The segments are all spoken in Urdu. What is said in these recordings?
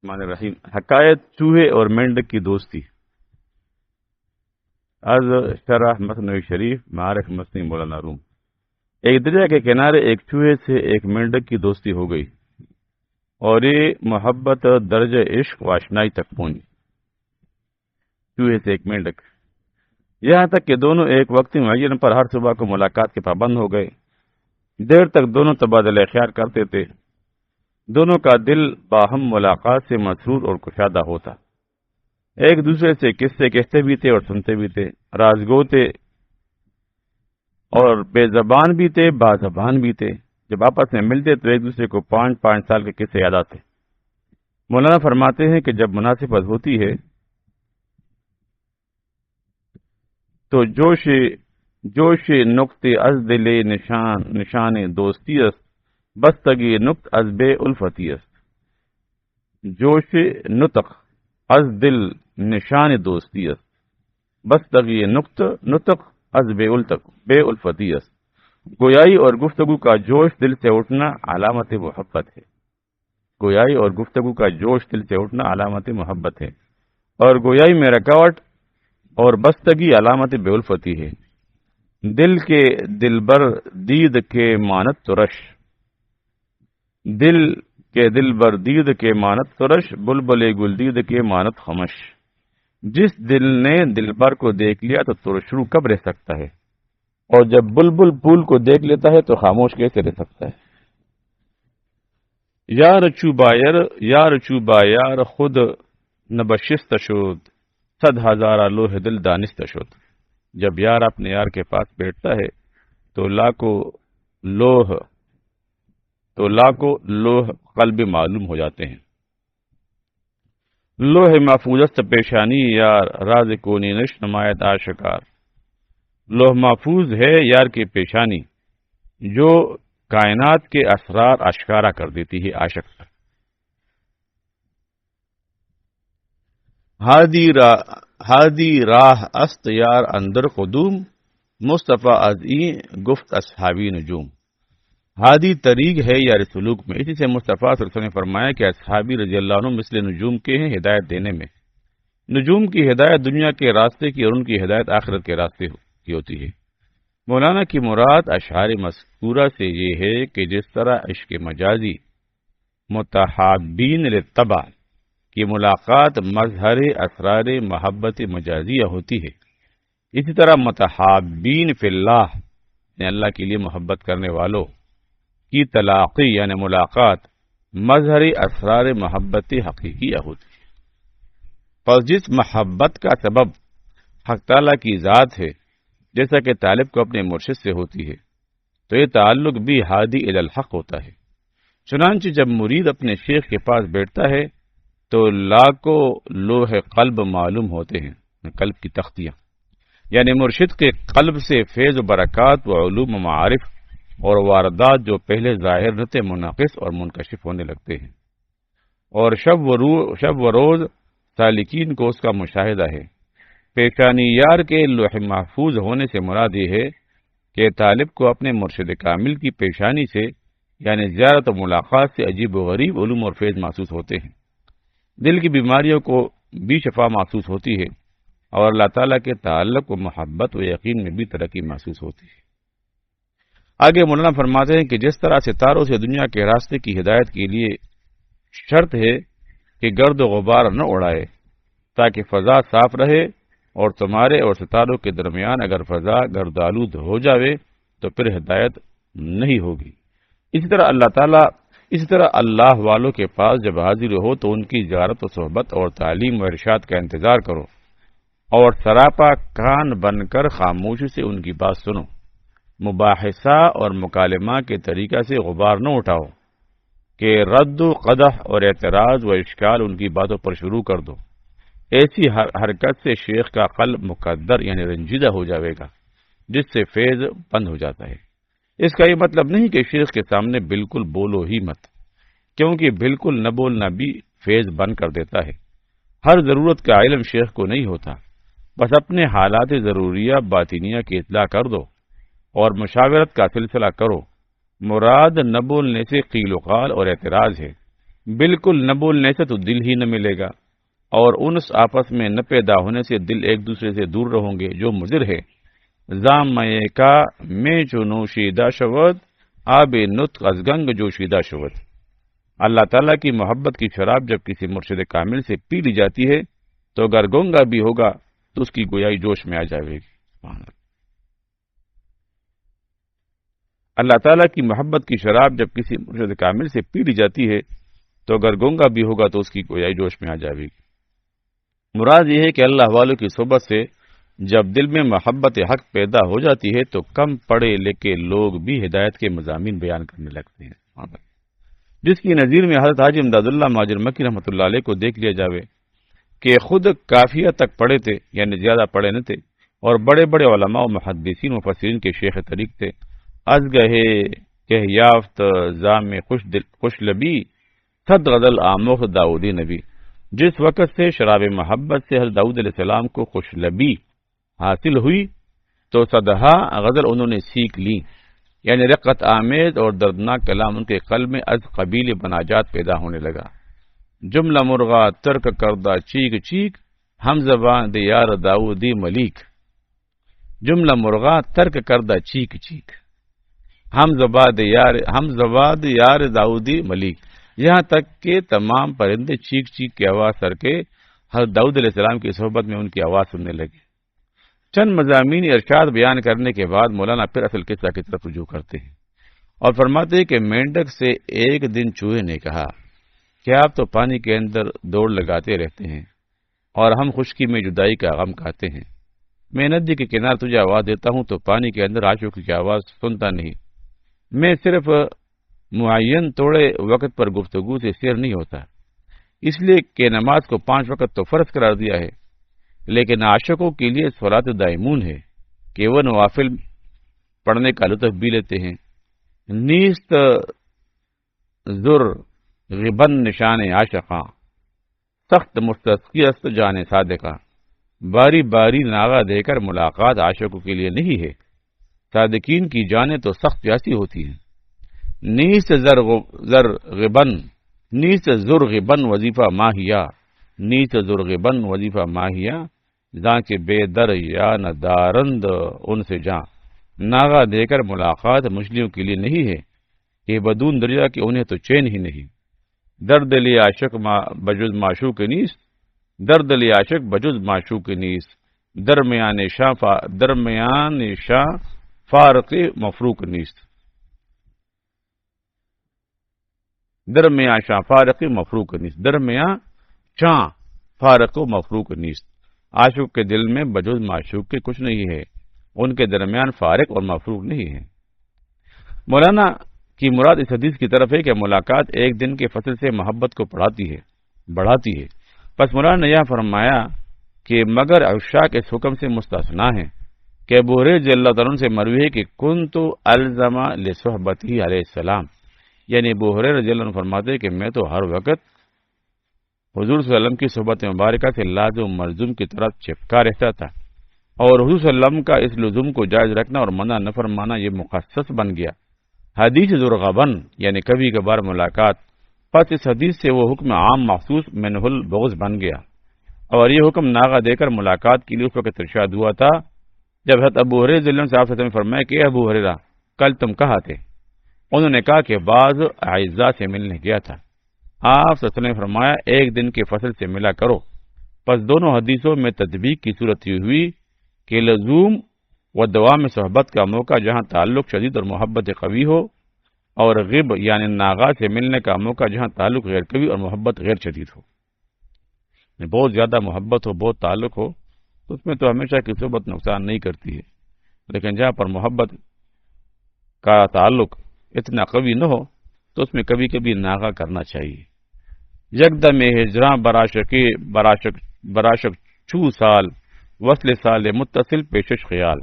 الرحمن الرحیم حکایت چوہے اور مینڈک کی دوستی از شرح مثنوی شریف معارف مثنی مولانا روم۔ ایک دریا کے کنارے ایک چوہے سے ایک مینڈک کی دوستی ہو گئی اور یہ محبت درجہ عشق و آشنائی تک پہنچی۔ چوہے سے ایک مینڈک، یہاں تک کہ دونوں ایک وقت معین پر ہر صبح کو ملاقات کے پابند ہو گئے۔ دیر تک دونوں تبادلہ خیال کرتے تھے، دونوں کا دل باہم ملاقات سے مسرور اور کشادہ ہوتا، ایک دوسرے سے قصے کہتے بھی تھے اور سنتے بھی تھے، رازگو تھے اور بے زبان بھی تھے، بازبان بھی تھے۔ جب آپس میں ملتے تو ایک دوسرے کو 5 سال کے قصے یاد آتے۔ مولانا فرماتے ہیں کہ جب مناسبت ہوتی ہے تو جوش نقط از دل نشان دوستی است، بستگی نقط از بے الفتی است۔ جوش نطق از دل نشان دوستی است، بستگی نطق از بے الفتی است۔ گویائی اور گفتگو کا جوش دل سے اٹھنا علامت محبت ہے۔ گویائی اور گفتگو کا جوش دل سے اٹھنا علامت محبت ہے، اور گویائی میں رکاوٹ اور بستگی علامت بے الفتی ہے۔ دل کے دلبر دید کے مانت ترش، دل کے دلبر دید کے مانت ترش، بلبل گل دید کے مانت خمش۔ جس دل نے دلبر کو دیکھ لیا تو ترشرو کب رہ سکتا ہے، اور جب بلبل پھول کو دیکھ لیتا ہے تو خاموش کیسے رہ سکتا ہے۔ یار چوبا یار خود نبشست شد، 100,000 لوح دل دانست شد۔ جب یار اپنے یار کے پاس بیٹھتا ہے تو لاکھوں لوح قلب معلوم ہو جاتے ہیں۔ لوح محفوظ است پیشانی یار، راز کونی نش نمایت آشکار۔ لوح محفوظ ہے یار کی پیشانی، جو کائنات کے اسرار اشکارا کر دیتی ہے عاشق پر۔ ہادی راہ است یار اندر قدوم، مصطفیٰ از این گفت اصحابی نجوم۔ ہادی طریق ہے یار سلوک میں، اسی سے مصطفیٰ صلی اللہ علیہ وسلم نے فرمایا کہ اصحابی رضی اللہ عنہ مثل نجوم کے ہیں ہدایت دینے میں۔ نجوم کی ہدایت دنیا کے راستے کی اور ان کی ہدایت آخرت کے راستے کی ہوتی ہے۔ مولانا کی مراد اشعار مذکورہ سے یہ ہے کہ جس طرح عشق مجازی متحابین للطبع کی ملاقات مظہر اسرار محبت مجازیہ ہوتی ہے، اسی طرح متحابین فی اللہ یعنی اللہ کے لیے محبت کرنے والوں کی تلاقی یعنی ملاقات مظہر اسرار محبت حقیقیہ ہوتی ہے۔ پس جس محبت کا سبب حق تعالیٰ کی ذات ہے، جیسا کہ طالب کو اپنے مرشد سے ہوتی ہے، تو یہ تعلق بھی ہادی الی الحق ہوتا ہے۔ چنانچہ جب مرید اپنے شیخ کے پاس بیٹھتا ہے تو لاکھوں لوح قلب معلوم ہوتے ہیں، قلب کی تختیاں، یعنی مرشد کے قلب سے فیض و برکات و علوم و معارف اور واردات جو پہلے ظاہر نہ تھے منعکس اور منکشف ہونے لگتے ہیں، اور شب و روز سالکین کو اس کا مشاہدہ ہے۔ پیشانی یار کے لوح محفوظ ہونے سے مراد یہ ہے کہ طالب کو اپنے مرشد کامل کی پیشانی سے یعنی زیارت و ملاقات سے عجیب و غریب علوم اور فیض محسوس ہوتے ہیں، دل کی بیماریوں کو بھی شفا محسوس ہوتی ہے، اور اللہ تعالیٰ کے تعلق و محبت و یقین میں بھی ترقی محسوس ہوتی ہے۔ آگے مولانا فرماتے ہیں کہ جس طرح ستاروں سے دنیا کے راستے کی ہدایت کے لیے شرط ہے کہ گرد و غبار نہ اڑائے تاکہ فضا صاف رہے، اور تمہارے اور ستاروں کے درمیان اگر فضا گرد آلود ہو جاوے تو پھر ہدایت نہیں ہوگی۔ اسی طرح اللہ والوں کے پاس جب حاضر ہو تو ان کی زیارت و صحبت اور تعلیم و ارشاد کا انتظار کرو، اور سراپا کان بن کر خاموشی سے ان کی بات سنو۔ مباحثہ اور مکالمہ کے طریقہ سے غبار نہ اٹھاؤ کہ رد و قدح اور اعتراض و اشکال ان کی باتوں پر شروع کر دو۔ ایسی حرکت سے شیخ کا قلب مقدر یعنی رنجیدہ ہو جاوے گا، جس سے فیض بند ہو جاتا ہے۔ اس کا یہ مطلب نہیں کہ شیخ کے سامنے بالکل بولو ہی مت، کیونکہ بالکل نہ بولنا بھی فیض بند کر دیتا ہے۔ ہر ضرورت کا علم شیخ کو نہیں ہوتا، بس اپنے حالات ضروریہ باطنیہ کی اطلاع کر دو اور مشاورت کا سلسلہ کرو۔ مراد نہ بولنے سے قیل و قال اور اعتراض ہے، بالکل نہ بولنے سے تو دل ہی نہ ملے گا، اور انس آپس میں نہ پیدا ہونے سے دل ایک دوسرے سے دور رہوں گے جو مضر ہے۔ زام کا میں جو نوشیدہ شود آب نطق از گنگ جوشیدہ شود۔ اللہ تعالیٰ کی محبت کی شراب جب کسی مرشد کامل سے پی لی جاتی ہے تو اگر گنگا بھی ہوگا تو اس کی گویائی جوش میں آ جائے گی۔ اللہ تعالیٰ کی محبت کی شراب جب کسی مرشد کامل سے پی لی جاتی ہے تو اگر گنگا بھی ہوگا تو اس کی گویائی جوش میں آ جائے گی۔ مراد یہ ہے کہ اللہ والوں کی صحبت سے جب دل میں محبت حق پیدا ہو جاتی ہے تو کم پڑھے لکھے لوگ بھی ہدایت کے مضامین بیان کرنے لگتے ہیں، جس کی نظیر میں حضرت حاجی امداد اللہ مہاجر مکی رحمۃ اللہ علیہ کو دیکھ لیا جاوے کہ خود کافیہ تک پڑھے تھے، یعنی زیادہ پڑھے نہ تھے، اور بڑے بڑے علماء و محدثین و مفسرین کے شیخ طریق تھے۔ از گہے کہ یافت زام خوش لبی صد غزل آموخ داؤدی نبی۔ جس وقت سے شراب محبت سے حضرت داؤد علیہ السلام کو خوش لبی حاصل ہوئی تو صدہا غزل انہوں نے سیکھ لی، یعنی رقت آمیز اور دردناک کلام ان کے قلب میں از قبیل مناجات پیدا ہونے لگا۔ جملہ مرغا ترک کردہ چیک چیک ہم زبان دے یار داؤدی ملیک۔ جملہ مرغا ترک کردہ چیک چیک ہم زباد یار داؤدی ملیک، یہاں تک کہ تمام پرندے چیک چیک کی آواز سر کے حضرت داؤد علیہ السلام کی صحبت میں ان کی آواز سننے لگے۔ چند مضامین ارشاد بیان کرنے کے بعد مولانا پھر اصل قصہ کی طرف رجوع کرتے ہیں اور فرماتے ہیں کہ مینڈک سے ایک دن چوہے نے کہا کہ آپ تو پانی کے اندر دوڑ لگاتے رہتے ہیں اور ہم خشکی میں جدائی کا غم کھاتے ہیں، میں ندی کے کنارے تجھے آواز دیتا ہوں تو پانی کے اندر عاشق کی آواز سنتا نہیں، میں صرف معین توڑے وقت پر گفتگو سے سیر نہیں ہوتا، اس لیے کہ نماز کو 5 وقت تو فرض قرار دیا ہے، لیکن عاشقوں کے لیے صلاۃ دائمون ہے کہ وہ نوافل پڑھنے کا لطف بھی لیتے ہیں۔ نیست زر غبن نشان عاشقاں سخت مستسقی است جان صادقہ۔ باری باری ناغہ دے کر ملاقات عاشقوں کے لیے نہیں ہے، صادقین کی جانیں تو سخت پیاسی ہوتی ہیں۔ نیست زر غبن وظیفہ ماہیا، نیست زر غبن وظیفہ ماہیا، جہاں کے بے در یا نہ دارند ان سے جاں۔ ناغہ دے کر ملاقات مچھلیوں کے لیے نہیں ہے کہ بدون دریا کہ انہیں تو چین ہی نہیں۔ درد لی عاشق بجز معشوق نیست، درد لی عاشق بجز معشوق نیست، درمیان شاہ فارق مفروق نیست، درمیان شاہ فارق مفروق نیست، درمیان شاہ فارق و مفروق نیست۔ عاشق کے دل میں بجز معشوق کے کچھ نہیں ہے، ان کے درمیان فارق اور مفروق نہیں ہے۔ مولانا کی مراد اس حدیث کی طرف ہے کہ ملاقات ایک دن کے فصل سے محبت کو بڑھاتی ہے۔ پس مولانا نے یہ فرمایا کہ مگر عشاق اس حکم سے مستثنا ہیں کہ ابو ہریرہ رضی اللہ تعالیٰ عنہ سے مروی ہے کہ کنت الزم لصحبتہ علیہ السلام، یعنی ابو ہریرہ رضی اللہ عنہ فرماتے ہیں کہ میں تو ہر وقت حضور صلی اللہ علیہ وسلم کی صحبت مبارکہ سے لازم ملزوم کی طرف چپکا رہتا تھا، اور حضور صلی اللہ علیہ وسلم کا اس لزوم کو جائز رکھنا اور منع نہ فرمانا یہ مخصص بن گیا۔ حدیث ذرغبن یعنی کبھی کبھار ملاقات، پس اس حدیث سے وہ حکم عام مخصوص منہ البغض بن گیا، اور یہ حکم ناغہ دے کر ملاقات کے لیے اس وقت ارشاد ہوا تھا جب حضرت ابو ہریرہ رضی اللہ عنہ سے آپ صلی اللہ علیہ وسلم نے فرمایا کہ ابو ہریرہ کل تم کہاں تھے؟ انہوں نے کہا کہ بعض اعزاء سے ملنے گیا تھا۔ آپ صلی اللہ علیہ وسلم نے فرمایا ایک دن کے فصل سے ملا کرو۔ پس دونوں حدیثوں میں تطبیق کی صورت یہ ہوئی کہ لزوم و دوام صحبت کا موقع جہاں تعلق شدید اور محبت قوی ہو، اور غب یعنی ناغا سے ملنے کا موقع جہاں تعلق غیر قوی اور محبت غیر شدید ہو۔ بہت زیادہ محبت ہو، بہت تعلق ہو تو اس میں تو ہمیشہ کی صحبت نقصان نہیں کرتی ہے، لیکن جہاں پر محبت کا تعلق اتنا قوی نہ ہو تو اس میں کبھی کبھی ناغا کرنا چاہیے۔ یکدم ہجراں براشک چو سال وصل سال متصل پیشش خیال۔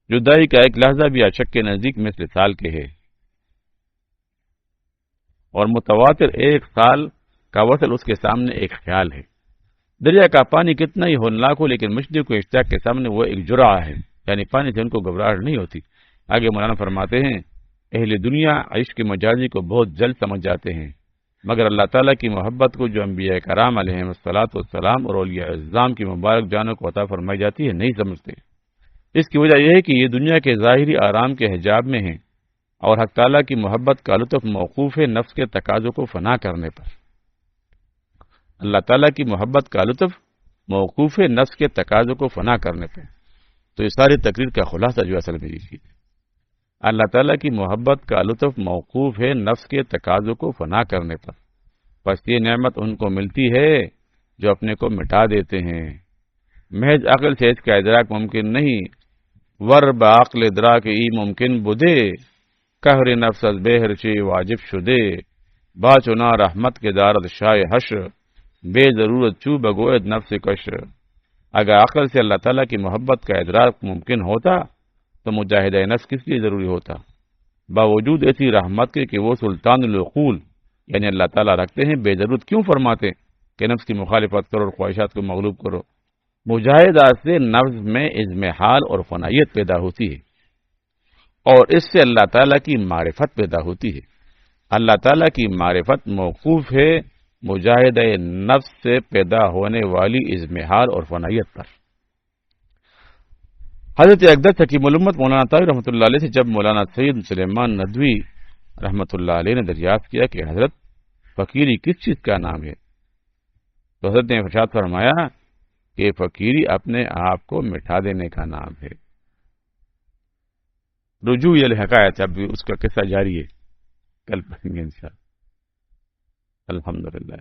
جدائی کا ایک لحظہ بھی عاشق کے نزدیک مثل سال کے ہے، اور متواتر ایک سال کا وصل اس کے سامنے ایک خیال ہے۔ دریا کا پانی کتنا ہی ہولناک ہو لیکن مچھلی کو اشتیاق کے سامنے وہ ایک جرعہ ہے، یعنی پانی سے ان کو گھبراہٹ نہیں ہوتی، آگے مولانا فرماتے ہیں اہل دنیا عشق مجازی کو بہت جلد سمجھ جاتے ہیں، مگر اللہ تعالیٰ کی محبت کو جو انبیاء کرام علیہ الصلاۃ والسلام اور اولیاء اعظام کی مبارک جانوں کو عطا فرمائی جاتی ہے نہیں سمجھتے۔ اس کی وجہ یہ ہے کہ یہ دنیا کے ظاہری آرام کے حجاب میں ہیں اور حق تعالیٰ کی محبت کا لطف موقوف ہے نفس کے تقاضوں کو فنا کرنے پر۔ اللہ تعالیٰ کی محبت کا لطف موقوف ہے نفس کے تقاضوں کو فنا کرنے پر۔ تو یہ ساری تقریر کا خلاصہ جو اصل میں یہ چیز، اللہ تعالیٰ کی محبت کا لطف موقوف ہے نفس کے تقاضوں کو فنا کرنے پر، بس یہ نعمت ان کو ملتی ہے جو اپنے کو مٹا دیتے ہیں۔ محض عقل سے اس کا ادراک ممکن نہیں، ور بعقل ادراک ای ممکن بدے، قہر نفس از بہر چی واجب شدے، با چنا رحمت کے دارد شائع حشر، بے ضرورت چو بگوید نفس کش۔ اگر عقل سے اللہ تعالیٰ کی محبت کا ادراک ممکن ہوتا تو مجاہدہ نفس کس لیے ضروری ہوتا؟ باوجود ایسی رحمت کے کہ وہ سلطان العقول یعنی اللہ تعالیٰ رکھتے ہیں، بے ضرورت کیوں فرماتے کہ نفس کی مخالفت کرو اور خواہشات کو مغلوب کرو؟ مجاہدہ سے نفس میں اضمحال اور فنائیت پیدا ہوتی ہے اور اس سے اللہ تعالیٰ کی معرفت پیدا ہوتی ہے۔ اللہ تعالیٰ کی معرفت موقوف ہے مجاہدہ نفس سے پیدا ہونے والی اضمحال اور فنائیت پر۔ حضرت اقدس حکیم الامت مولانا طاہر رحمۃ اللہ علیہ سے جب مولانا سید سلیمان ندوی رحمۃ اللہ علیہ نے دریافت کیا کہ حضرت فقیری کس چیز کا نام ہے، تو حضرت نے ارشاد فرمایا کہ فقیری اپنے آپ کو مٹھا دینے کا نام ہے۔ رجوع الحقائق، اب اس کا قصہ جاری ہے، کل پڑھیں گے انشاءاللہ۔ الحمدللہ۔